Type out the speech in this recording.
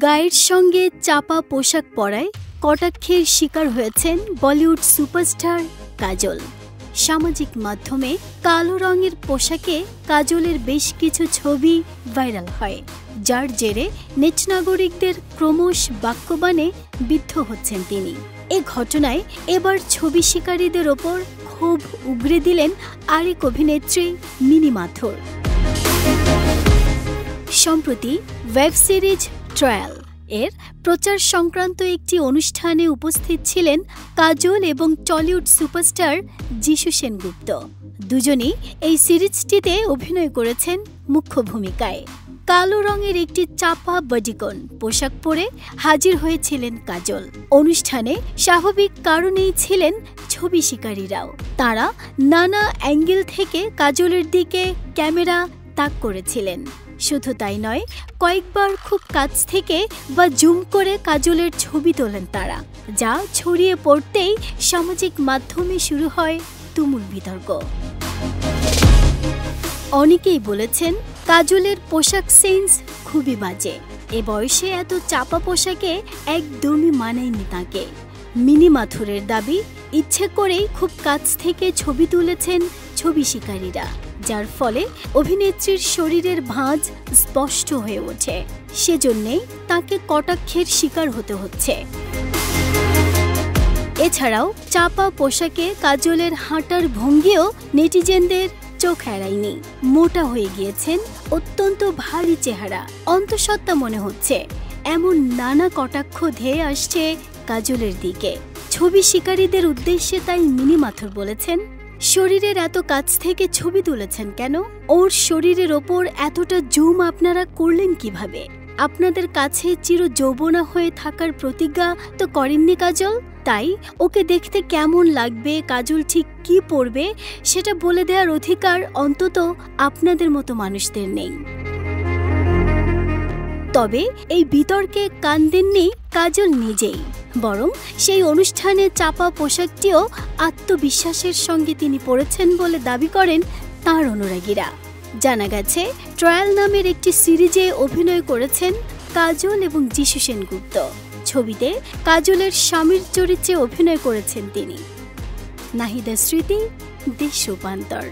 গায়ের সঙ্গে চাপা পোশাক পরায় কটাক্ষের শিকার হয়েছেন বলিউড সুপারস্টার কাজল। সামাজিক মাধ্যমে কালো রঙের পোশাকে কাজলের বেশ কিছু ছবি ভাইরাল হয়, যার জেরে নেট নাগরিকদের ক্রমশ বাক্যবাণে বিদ্ধ হচ্ছেন তিনি। এ ঘটনায় এবার ছবি শিকারীদের ওপর ক্ষোভ উগরে দিলেন আরেক অভিনেত্রী মিনি মাথুর। সম্প্রতি ওয়েব সিরিজ ট্রায়াল এর প্রচার সংক্রান্ত একটি অনুষ্ঠানে উপস্থিত ছিলেন কাজল এবং টলিউড সুপারস্টার যিশু সেনগুপ্ত। দুজনেই এই সিরিজটিতে অভিনয় করেছেন মুখ্য ভূমিকায়। কালো রঙের একটি চাপা বডিকন পোশাক পরে হাজির হয়েছিলেন কাজল। অনুষ্ঠানে স্বাভাবিক কারণেই ছিলেন ছবি শিকারীরাও। তারা নানা অ্যাঙ্গেল থেকে কাজলের দিকে ক্যামেরা তাক করেছিলেন। শুধু তাই নয়, কয়েকবার খুব কাছ থেকে বা জুম করে কাজলের ছবি তোলেন তারা, যা ছড়িয়ে পড়তেই সামাজিক মাধ্যমে শুরু হয় তুমুল বিতর্ক। অনেকেই বলেছেন কাজলের পোশাক সেন্স খুবই বাজে, এ বয়সে এত চাপা পোশাকে একদমই মানায়নি তাকে। মিনি মাথুরের দাবি, ইচ্ছে করেই খুব কাছ থেকে ছবি তুলেছেন ছবি শিকারীরা, যার ফলে অভিনেত্রীর শরীরের ভাঁজ স্পষ্ট হয়ে ওঠে। সেজন্যেই তাকে কটাক্ষের শিকার হতে হচ্ছে। এছাড়াও চাপা পোশাকে কাজলের হাঁটার ভঙ্গিও নেটিজেনদের চোখ এড়ায়নি। মোটা হয়ে গিয়েছেন, অত্যন্ত ভারী চেহারা, অন্তঃসত্ত্বা মনে হচ্ছে, এমন নানা কটাক্ষ ধেয়ে আসছে কাজলের দিকে। ছবি শিকারীদের উদ্দেশ্যে তাই মিনি মাথুর বলেছেন, শরীরের এত কাছ থেকে ছবি তুলেছেন কেন? ওর শরীরের ওপর এতটা জুম আপনারা করলেন কিভাবে? আপনাদের কাছে চির যৌবনা হয়ে থাকার প্রতিজ্ঞা তো করেননি কাজল? তাই ওকে দেখতে কেমন লাগবে, কাজল ঠিক কি পরবে, সেটা বলে দেওয়ার অধিকার অন্তত আপনাদের মতো মানুষদের নেই। তবে এই বিতর্কে কান দেননি কাজল নিজেই, বরং সেই অনুষ্ঠানে চাপা পোশাকটিও আত্মবিশ্বাসের সঙ্গে তিনি পরেছেন বলে দাবি করেন তাঁর অনুরাগীরা। জানা গেছে, ট্রায়াল নামের একটি সিরিজে অভিনয় করেছেন কাজল এবং যিশু সেনগুপ্ত। ছবিতে কাজলের স্বামীর চরিত্রে অভিনয় করেছেন তিনি। নাহিদা স্মৃতি, দেশ রূপান্তর।